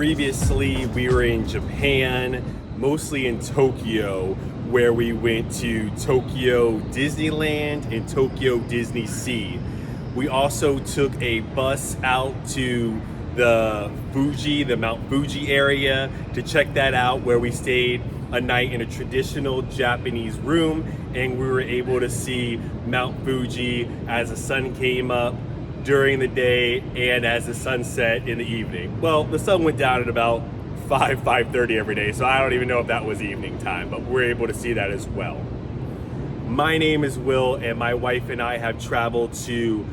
Previously, we were in Japan, mostly in Tokyo, where we went to Tokyo Disneyland and Tokyo Disney Sea. We also took a bus out to the Mount Fuji area to check that out, where we stayed a night in a traditional Japanese room, and we were able to see Mount Fuji as the sun came up during the day and as the sun set in the evening. Well, the sun went down at about 5:30 every day, so I don't even know if that was evening time, but we're able to see that as well. My name is Will, and my wife and I have traveled to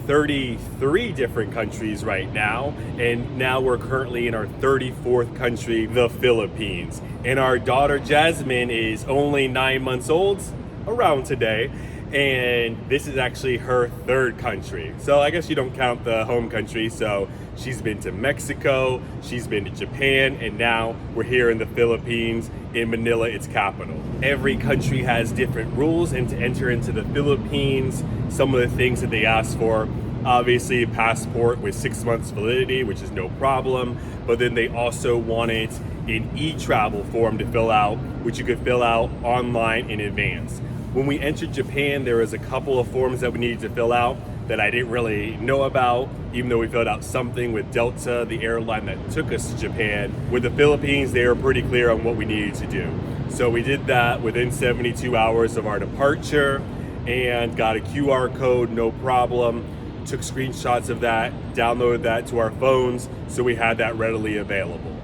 33 different countries right now, and now we're currently in our 34th country, the Philippines. And our daughter Jasmine is only 9 months old, around today, and this is actually her third country. So I guess you don't count the home country. So she's been to Mexico, she's been to Japan, and now we're here in the Philippines, in Manila, its capital. Every country has different rules, and to enter into the Philippines, some of the things that they ask for, obviously a passport with 6 months validity, which is no problem, but then they also wanted an e-travel form to fill out, which you could fill out online in advance. When we entered Japan, there was a couple of forms that we needed to fill out that I didn't really know about, even though we filled out something with Delta, the airline that took us to Japan. With the Philippines, they were pretty clear on what we needed to do. So we did that within 72 hours of our departure and got a QR code, no problem. Took screenshots of that, downloaded that to our phones, so we had that readily available.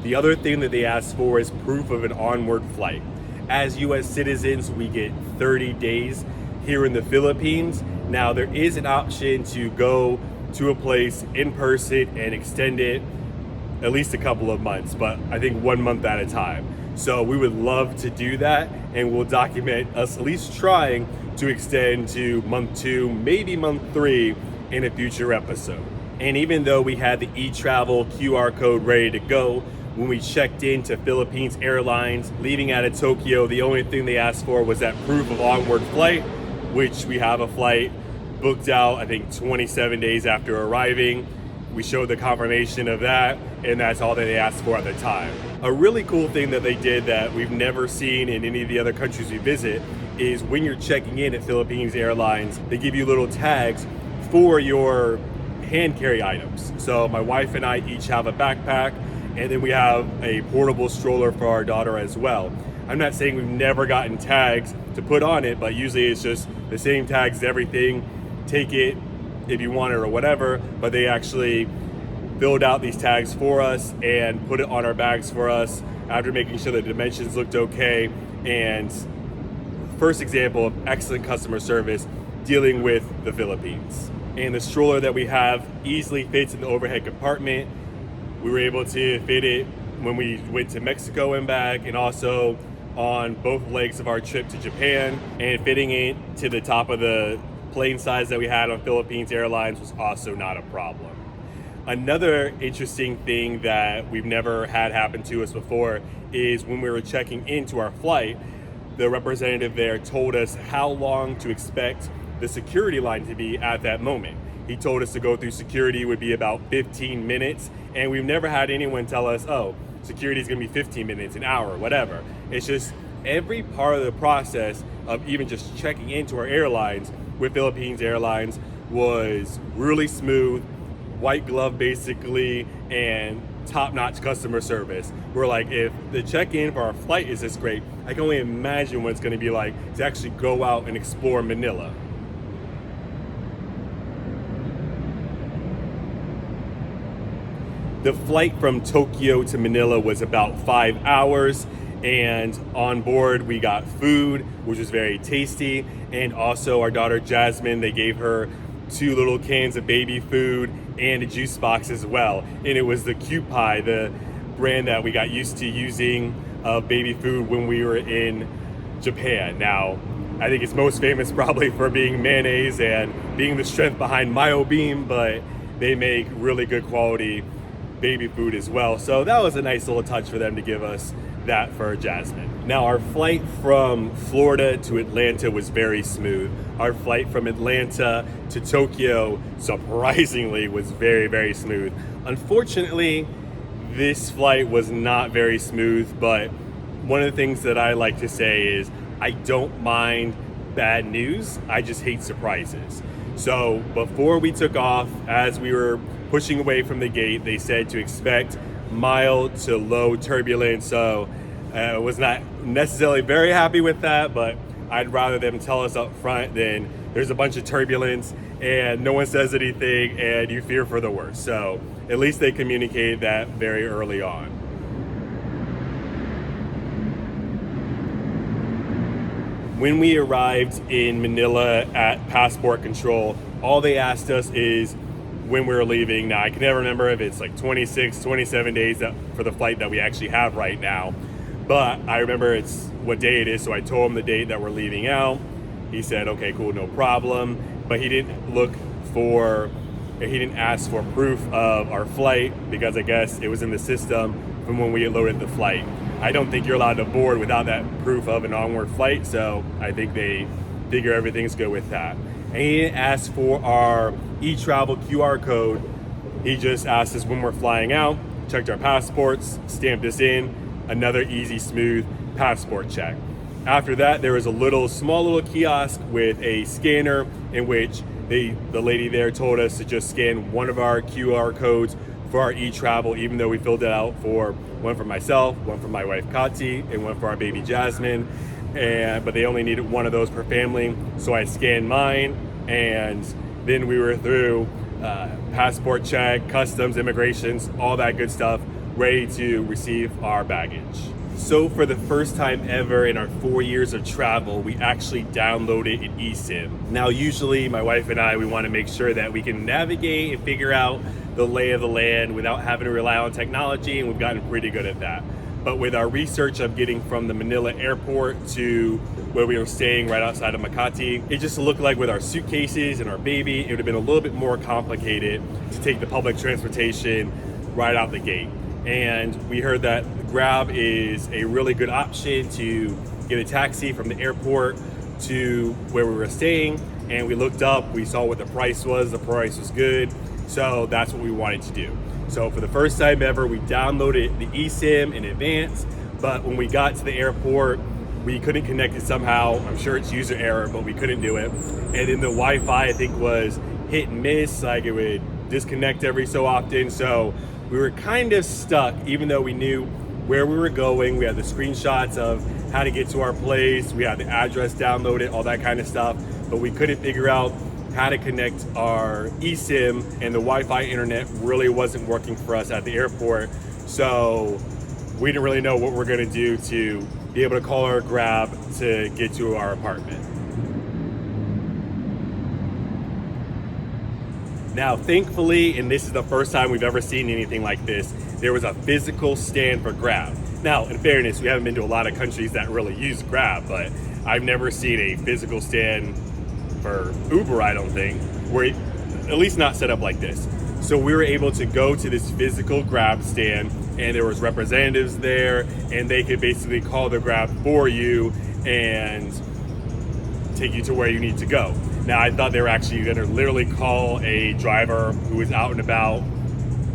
The other thing that they ask for is proof of an onward flight. As US citizens, we get 30 days here in the Philippines. Now, there is an option to go to a place in person and extend it at least a couple of months, but I think 1 month at a time. So we would love to do that, and we'll document us at least trying to extend to month 2, maybe month 3 in a future episode. And even though we had the e-travel QR code ready to go, when we checked into Philippines Airlines, leaving out of Tokyo, the only thing they asked for was that proof of onward flight, which we have a flight booked out, I think 27 days after arriving. We showed the confirmation of that, and that's all that they asked for at the time. A really cool thing that they did that we've never seen in any of the other countries we visit is when you're checking in at Philippines Airlines, they give you little tags for your hand carry items. So my wife and I each have a backpack, and then we have a portable stroller for our daughter as well. I'm not saying we've never gotten tags to put on it, but usually it's just the same tags, everything. Take it if you want it or whatever, but they actually filled out these tags for us and put it on our bags for us after making sure the dimensions looked okay. And first example of excellent customer service dealing with the Philippines. And the stroller that we have easily fits in the overhead compartment. We were able to fit it when we went to Mexico and back, and also on both legs of our trip to Japan, and fitting it to the top of the plane size that we had on Philippines Airlines was also not a problem. Another interesting thing that we've never had happen to us before is when we were checking into our flight, the representative there told us how long to expect the security line to be at that moment. He told us to go through security would be about 15 minutes, and we've never had anyone tell us, oh, security is gonna be 15 minutes, an hour, whatever. It's just every part of the process of even just checking into our airlines with Philippines Airlines was really smooth, white glove basically, and top-notch customer service. We're like, if the check-in for our flight is this great, I can only imagine what it's gonna be like to actually go out and explore Manila. The flight from Tokyo to Manila was about 5 hours, and on board we got food, which was very tasty, and also our daughter Jasmine, they gave her 2 little cans of baby food and a juice box as well. And it was the Kewpie, the brand that we got used to using of baby food when we were in Japan. Now, I think it's most famous probably for being mayonnaise and being the strength behind Mayo Beam, but they make really good quality baby food as well. So that was a nice little touch for them to give us that for Jasmine. Now, our flight from Florida to Atlanta was very smooth. Our flight from Atlanta to Tokyo, surprisingly, was very, very smooth. Unfortunately, this flight was not very smooth, but one of the things that I like to say is I don't mind bad news, I just hate surprises. So before we took off, as we were pushing away from the gate, they said to expect mild to low turbulence. So I was not necessarily very happy with that, but I'd rather them tell us up front than there's a bunch of turbulence and no one says anything and you fear for the worst. So at least they communicated that very early on. When we arrived in Manila at passport control, all they asked us is when we were leaving. Now, I can never remember if it's like 26, 27 days for the flight that we actually have right now. But I remember it's what day it is, so I told him the date that we're leaving out. He said, okay, cool, no problem. But he didn't ask for proof of our flight because I guess it was in the system from when we loaded the flight. I don't think you're allowed to board without that proof of an onward flight, so I think they figure everything's good with that. And he didn't ask for our e-travel QR code. He just asked us when we're flying out, checked our passports, stamped us in, another easy, smooth passport check. After that, there was a small little kiosk with a scanner in which the lady there told us to just scan one of our QR codes for our e-travel, even though we filled it out for one for myself, one for my wife Katy, and one for our baby Jasmine. But they only needed one of those per family, so I scanned mine, and then we were through passport check, customs, immigrations, all that good stuff, ready to receive our baggage. So for the first time ever in our 4 years of travel, we actually downloaded an eSIM. Now, usually my wife and I, we want to make sure that we can navigate and figure out the lay of the land without having to rely on technology, and we've gotten pretty good at that. But with our research of getting from the Manila airport to where we were staying right outside of Makati, it just looked like with our suitcases and our baby, it would have been a little bit more complicated to take the public transportation right out the gate. And we heard that Grab is a really good option to get a taxi from the airport to where we were staying. And we looked up, we saw what the price was good. So that's what we wanted to do. So for the first time ever, we downloaded the eSIM in advance, but when we got to the airport, we couldn't connect it somehow. I'm sure it's user error, but we couldn't do it. And then the Wi-Fi, I think, was hit and miss, like it would disconnect every so often. So we were kind of stuck, even though we knew where we were going. We had the screenshots of how to get to our place. We had the address downloaded, all that kind of stuff, but we couldn't figure out how to connect our eSIM, and the Wi-Fi internet really wasn't working for us at the airport. So we didn't really know what we're gonna do to be able to call our Grab to get to our apartment. Now, thankfully, and this is the first time we've ever seen anything like this, there was a physical stand for Grab. Now, in fairness, we haven't been to a lot of countries that really use Grab, but I've never seen a physical stand for Uber, I don't think, where at least not set up like this. So we were able to go to this physical Grab stand, and there was representatives there, and they could basically call the Grab for you and take you to where you need to go. Now, I thought they were actually gonna literally call a driver who was out and about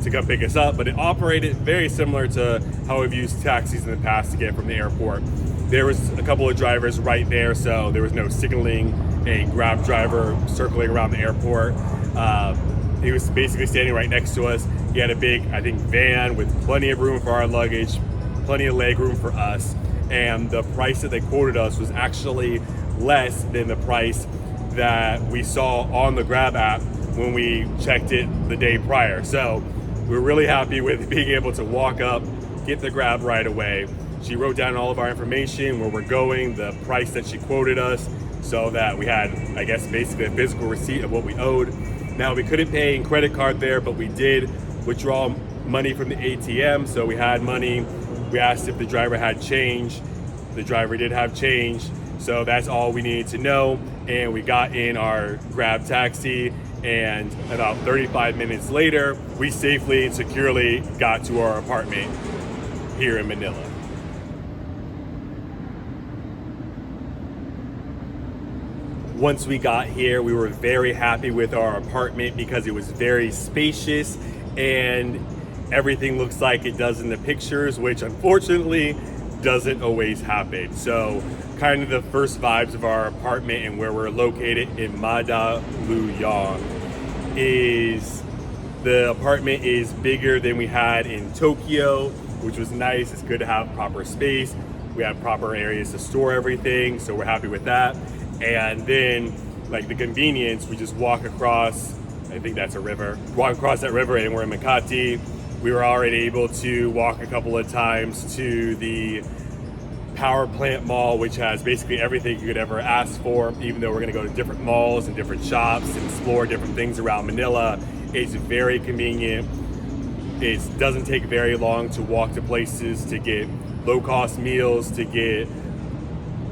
to come pick us up, but it operated very similar to how we've used taxis in the past to get from the airport. There was a couple of drivers right there, so there was no signaling a Grab driver circling around the airport. He was basically standing right next to us. He had a big, I think, van with plenty of room for our luggage, plenty of leg room for us, and the price that they quoted us was actually less than the price that we saw on the Grab app when we checked it the day prior. So we're really happy with being able to walk up, get the Grab right away. She wrote down all of our information, where we're going, the price that she quoted us, so that we had, I guess, basically a physical receipt of what we owed. Now, we couldn't pay in credit card there, but we did withdraw money from the ATM, so we had money. We asked if the driver had change. The driver did have change, so that's all we needed to know. And we got in our Grab taxi, and about 35 minutes later, we safely and securely got to our apartment here in Manila. Once we got here, we were very happy with our apartment because it was very spacious and everything looks like it does in the pictures, which unfortunately doesn't always happen. So kind of the first vibes of our apartment and where we're located in Mandaluyong is the apartment is bigger than we had in Tokyo, which was nice. It's good to have proper space. We have proper areas to store everything, so we're happy with that. And then like the convenience, we just walk across, I think that's a river, walk across that river and we're in Makati. We were already able to walk a couple of times to the power plant mall, which has basically everything you could ever ask for. Even though we're going to go to different malls and different shops and explore different things around Manila, it's very convenient. It doesn't take very long to walk to places, to get low-cost meals, to get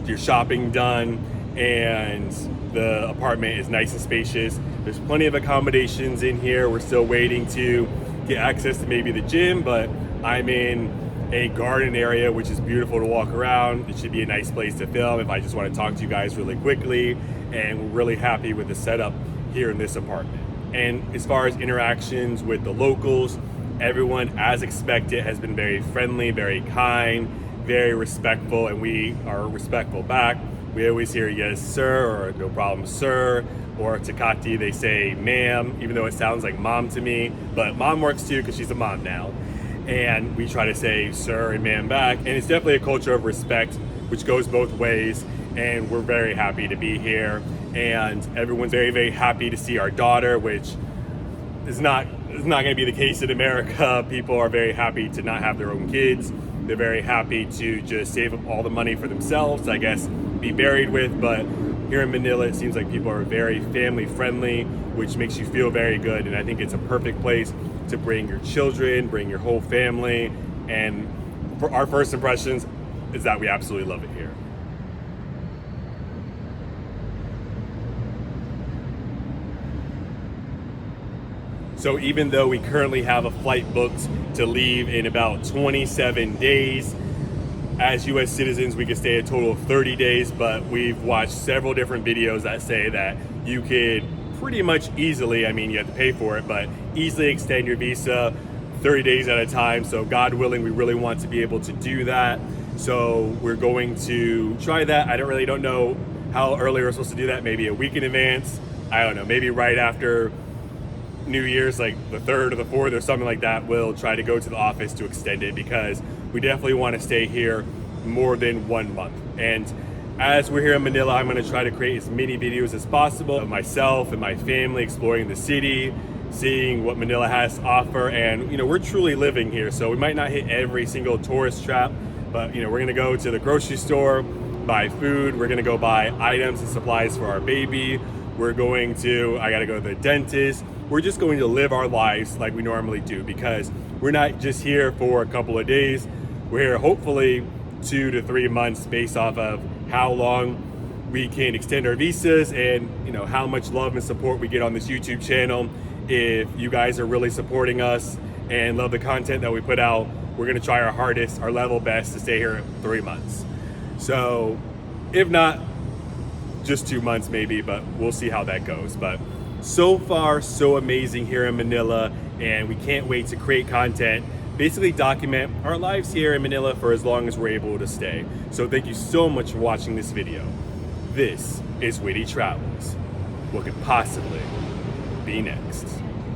your shopping done, and the apartment is nice and spacious. There's plenty of accommodations in here. We're still waiting to get access to maybe the gym, but I'm in a garden area, which is beautiful to walk around. It should be a nice place to film if I just want to talk to you guys really quickly. And we're really happy with the setup here in this apartment. And as far as interactions with the locals, everyone, as expected, has been very friendly, very kind, very respectful, and we are respectful back. We always hear yes sir, or no problem sir, or to Katy they say ma'am, even though it sounds like mom to me, but mom works too because she's a mom now. And we try to say sir and ma'am back, and it's definitely a culture of respect which goes both ways, and we're very happy to be here. And everyone's very, very happy to see our daughter, which is not going to be the case in America. People are very happy to not have their own kids. They're very happy to just save up all the money for themselves, I guess, be buried with. But here in Manila, it seems like people are very family friendly, which makes you feel very good. And I think it's a perfect place to bring your children, bring your whole family. And for our first impressions is that we absolutely love it here. So even though we currently have a flight booked to leave in about 27 days, as US citizens, we could stay a total of 30 days, but we've watched several different videos that say that you could pretty much easily, I mean, you have to pay for it, but easily extend your visa 30 days at a time. So God willing, we really want to be able to do that. So we're going to try that. I don't know how early we're supposed to do that. Maybe a week in advance. I don't know, maybe right after New Year's, like the 3rd or the 4th or something like that. We'll try to go to the office to extend it because we definitely want to stay here more than 1 month. And as we're here in Manila, I'm going to try to create as many videos as possible of myself and my family exploring the city, seeing what Manila has to offer. And we're truly living here, so we might not hit every single tourist trap, but we're going to go to the grocery store, buy food. We're going to go buy items and supplies for our baby. I got to go to the dentist. We're just going to live our lives like we normally do, because we're not just here for a couple of days. We're here hopefully 2 to 3 months, based off of how long we can extend our visas and how much love and support we get on this YouTube channel. If you guys are really supporting us and love the content that we put out, we're going to try our hardest, our level best to stay here 3 months. So if not, just 2 months maybe, but we'll see how that goes. But so far, so amazing here in Manila, and we can't wait to create content, basically document our lives here in Manila for as long as we're able to stay. So thank you so much for watching this video. This is Witty Travels. What could possibly be next?